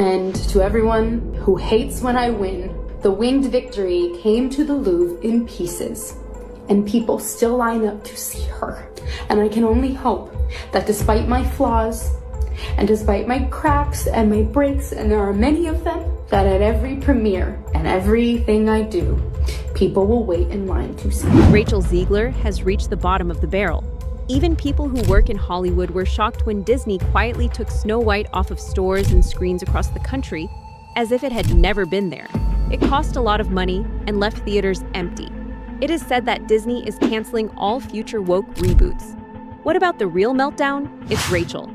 And to everyone who hates when I win, the winged victory came to the Louvre in pieces. And people still line up to see her. And I can only hope that despite my flaws, and despite my cracks and my breaks, and there are many of them, that at every premiere and everything I do, people will wait in line to see her. Rachel Zegler has reached the bottom of the barrel. Even people who work in Hollywood were shocked when Disney quietly took Snow White off of stores and screens across the country as if it had never been there. It cost a lot of money and left theaters empty. It is said that Disney is canceling all future woke reboots. What about the real meltdown? It's Rachel.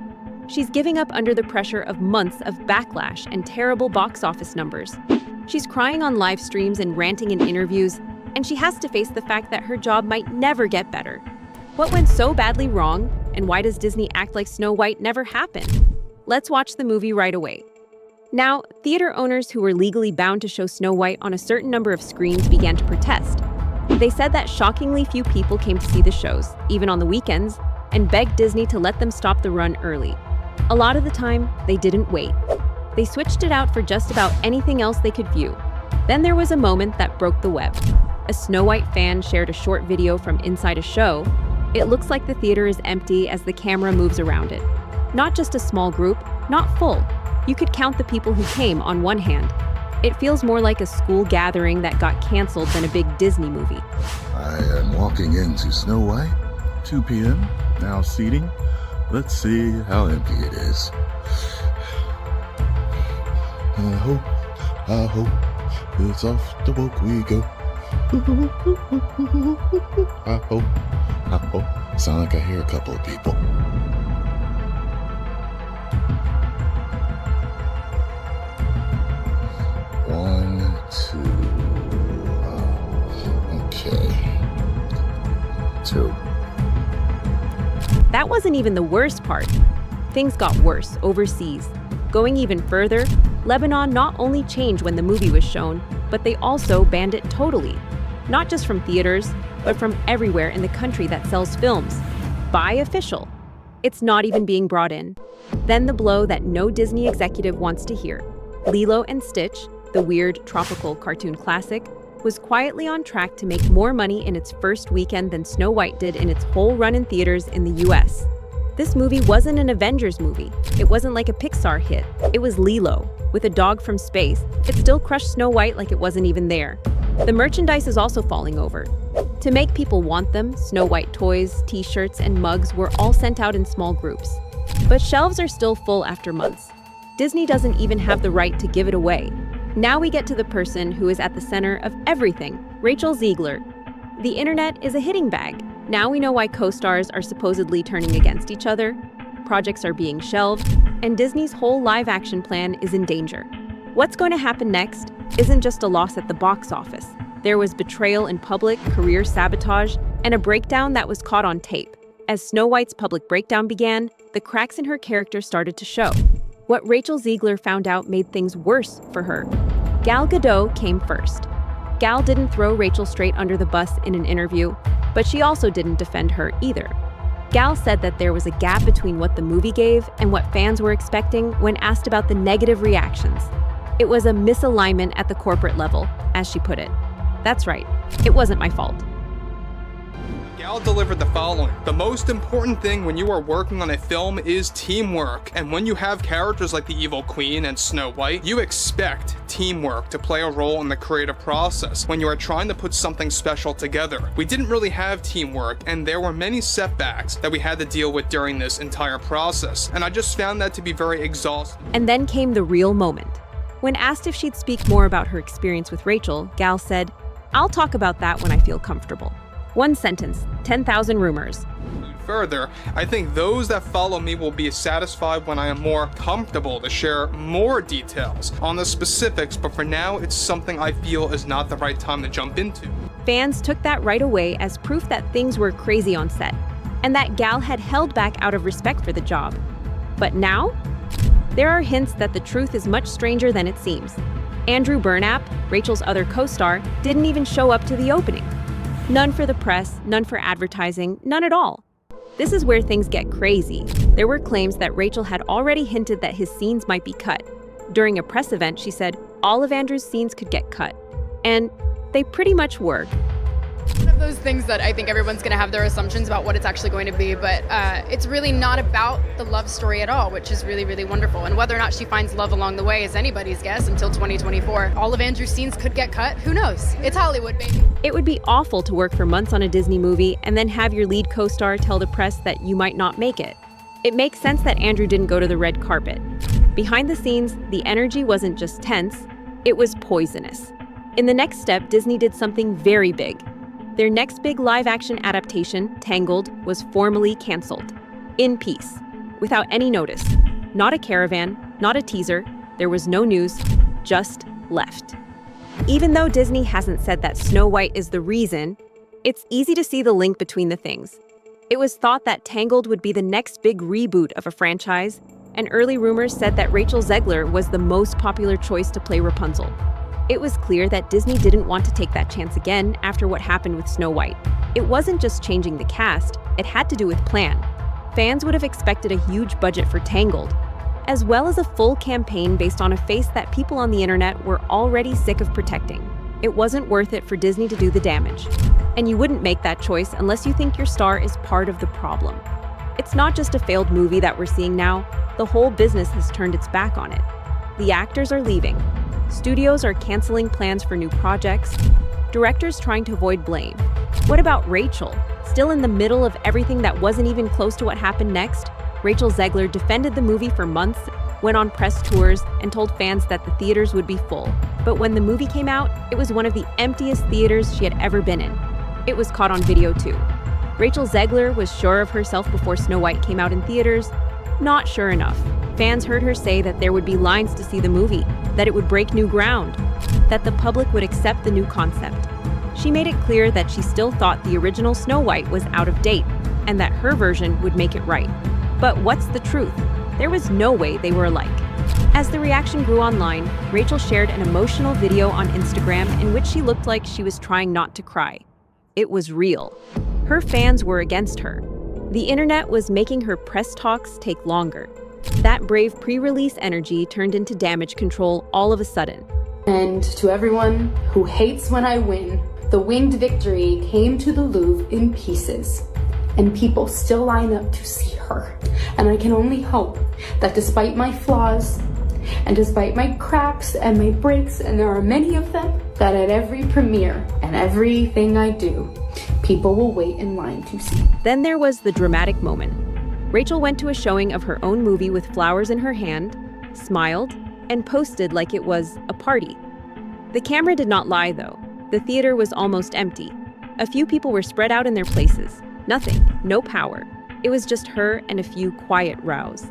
She's giving up under the pressure of months of backlash and terrible box office numbers. She's crying on live streams and ranting in interviews, and she has to face the fact that her job might never get better. What went so badly wrong, and why does Disney act like Snow White never happened? Let's watch the movie right away. Now, theater owners who were legally bound to show Snow White on a certain number of screens began to protest. They said that shockingly few people came to see the shows, even on the weekends, and begged Disney to let them stop the run early. A lot of the time, they didn't wait. They switched it out for just about anything else they could view. Then there was a moment that broke the web. A Snow White fan shared a short video from inside a show. It looks like the theater is empty as the camera moves around it. Not just a small group, not full. You could count the people who came on one hand. It feels more like a school gathering that got canceled than a big Disney movie. I am walking into Snow White, 2 p.m., now seating. Let's see how empty it is. I hope it's off the woke we go. I hope. Sound like I hear a couple of people. One, two. Okay. 2. That wasn't even the worst part. Things got worse overseas. Going even further, Lebanon not only changed when the movie was shown, but they also banned it totally. Not just from theaters, but from everywhere in the country that sells films. By official. It's not even being brought in. Then the blow that no Disney executive wants to hear. Lilo and Stitch, the weird tropical cartoon classic, was quietly on track to make more money in its first weekend than Snow White did in its whole run in theaters in the US. This movie wasn't an Avengers movie. It wasn't like a Pixar hit. It was Lilo. With a dog from space, it still crushed Snow White like it wasn't even there. The merchandise is also falling over. To make people want them, Snow White toys, t-shirts, and mugs were all sent out in small groups. But shelves are still full after months. Disney doesn't even have the right to give it away. Now we get to the person who is at the center of everything, Rachel Zegler. The internet is a hitting bag. Now we know why co-stars are supposedly turning against each other, projects are being shelved, and Disney's whole live-action plan is in danger. What's going to happen next isn't just a loss at the box office. There was betrayal in public, career sabotage, and a breakdown that was caught on tape. As Snow White's public breakdown began, the cracks in her character started to show. What Rachel Zegler found out made things worse for her. Gal Gadot came first. Gal didn't throw Rachel straight under the bus in an interview, but she also didn't defend her either. Gal said that there was a gap between what the movie gave and what fans were expecting when asked about the negative reactions. It was a misalignment at the corporate level, as she put it. That's right, it wasn't my fault. Gal delivered the following. The most important thing when you are working on a film is teamwork. And when you have characters like the Evil Queen and Snow White, you expect teamwork to play a role in the creative process when you are trying to put something special together. We didn't really have teamwork, and there were many setbacks that we had to deal with during this entire process. And I just found that to be very exhausting. And then came the real moment. When asked if she'd speak more about her experience with Rachel, Gal said, "I'll talk about that when I feel comfortable." One sentence, 10,000 rumors. Further, I think those that follow me will be satisfied when I am more comfortable to share more details on the specifics, but for now, it's something I feel is not the right time to jump into. Fans took that right away as proof that things were crazy on set, and that Gal had held back out of respect for the job. But now, there are hints that the truth is much stranger than it seems. Andrew Burnap, Rachel's other co-star, didn't even show up to the opening. None for the press, none for advertising, none at all. This is where things get crazy. There were claims that Rachel had already hinted that his scenes might be cut. During a press event, she said all of Andrew's scenes could get cut. And they pretty much were. One of those things that I think everyone's going to have their assumptions about what it's actually going to be, but it's really not about the love story at all, which is really, really wonderful. And whether or not she finds love along the way is anybody's guess until 2024. All of Andrew's scenes could get cut. Who knows? It's Hollywood, baby. It would be awful to work for months on a Disney movie and then have your lead co-star tell the press that you might not make it. It makes sense that Andrew didn't go to the red carpet. Behind the scenes, the energy wasn't just tense, it was poisonous. In the next step, Disney did something very big. Their next big live-action adaptation, Tangled, was formally canceled. In peace. Without any notice. Not a caravan, not a teaser. There was no news, just left. Even though Disney hasn't said that Snow White is the reason, it's easy to see the link between the things. It was thought that Tangled would be the next big reboot of a franchise, and early rumors said that Rachel Zegler was the most popular choice to play Rapunzel. It was clear that Disney didn't want to take that chance again after what happened with Snow White. It wasn't just changing the cast, it had to do with plan. Fans would have expected a huge budget for Tangled, as well as a full campaign based on a face that people on the internet were already sick of protecting. It wasn't worth it for Disney to do the damage. And you wouldn't make that choice unless you think your star is part of the problem. It's not just a failed movie that we're seeing now, the whole business has turned its back on it. The actors are leaving. Studios are canceling plans for new projects. Directors trying to avoid blame. What about Rachel? Still in the middle of everything that wasn't even close to what happened next, Rachel Zegler defended the movie for months, went on press tours, and told fans that the theaters would be full. But when the movie came out, it was one of the emptiest theaters she had ever been in. It was caught on video too. Rachel Zegler was sure of herself before Snow White came out in theaters. Not sure enough. Fans heard her say that there would be lines to see the movie, that it would break new ground, that the public would accept the new concept. She made it clear that she still thought the original Snow White was out of date, and that her version would make it right. But what's the truth? There was no way they were alike. As the reaction grew online, Rachel shared an emotional video on Instagram in which she looked like she was trying not to cry. It was real. Her fans were against her. The internet was making her press talks take longer. That brave pre-release energy turned into damage control all of a sudden. And to everyone who hates when I win, the winged victory came to the Louvre in pieces. And people still line up to see her. And I can only hope that despite my flaws, and despite my cracks and my breaks, and there are many of them, that at every premiere and everything I do, people will wait in line to see. Then there was the dramatic moment. Rachel went to a showing of her own movie with flowers in her hand, smiled, and posted like it was a party. The camera did not lie, though. The theater was almost empty. A few people were spread out in their places. Nothing, no power. It was just her and a few quiet rows.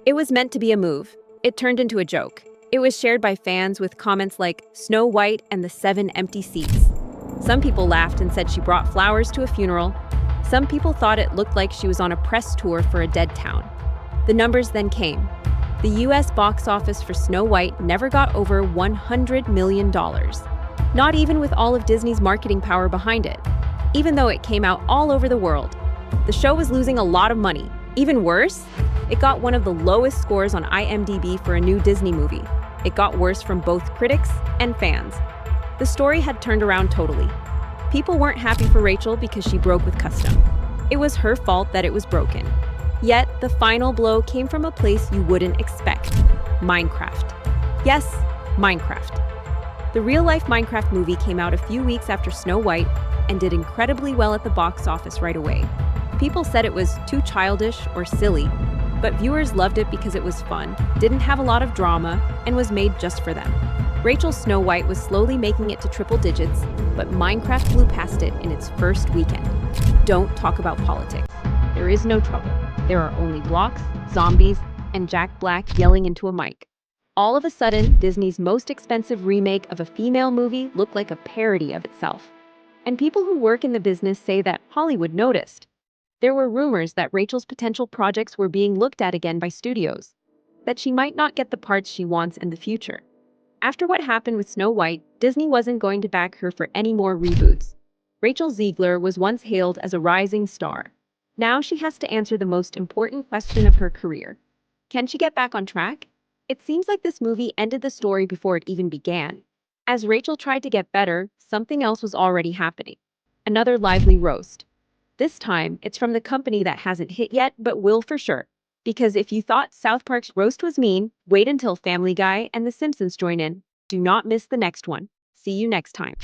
It was meant to be a move. It turned into a joke. It was shared by fans with comments like, Snow White and the 7 empty seats. Some people laughed and said she brought flowers to a funeral. Some people thought it looked like she was on a press tour for a dead town. The numbers then came. The US box office for Snow White never got over $100 million. Not even with all of Disney's marketing power behind it. Even though it came out all over the world. The show was losing a lot of money. Even worse, it got one of the lowest scores on IMDb for a new Disney movie. It got worse from both critics and fans. The story had turned around totally. People weren't happy for Rachel because she broke with custom. It was her fault that it was broken. Yet, the final blow came from a place you wouldn't expect. Minecraft. Yes, Minecraft. The real-life Minecraft movie came out a few weeks after Snow White and did incredibly well at the box office right away. People said it was too childish or silly, but viewers loved it because it was fun, didn't have a lot of drama, and was made just for them. Rachel's Snow White was slowly making it to triple digits, but Minecraft blew past it in its first weekend. Don't talk about politics. There is no trouble. There are only blocks, zombies, and Jack Black yelling into a mic. All of a sudden, Disney's most expensive remake of a female movie looked like a parody of itself. And people who work in the business say that Hollywood noticed. There were rumors that Rachel's potential projects were being looked at again by studios, that she might not get the parts she wants in the future. After what happened with Snow White, Disney wasn't going to back her for any more reboots. Rachel Zegler was once hailed as a rising star. Now she has to answer the most important question of her career. Can she get back on track? It seems like this movie ended the story before it even began. As Rachel tried to get better, something else was already happening. Another lively roast. This time, it's from the company that hasn't hit yet, but will for sure. Because if you thought South Park's roast was mean, wait until Family Guy and The Simpsons join in. Do not miss the next one. See you next time.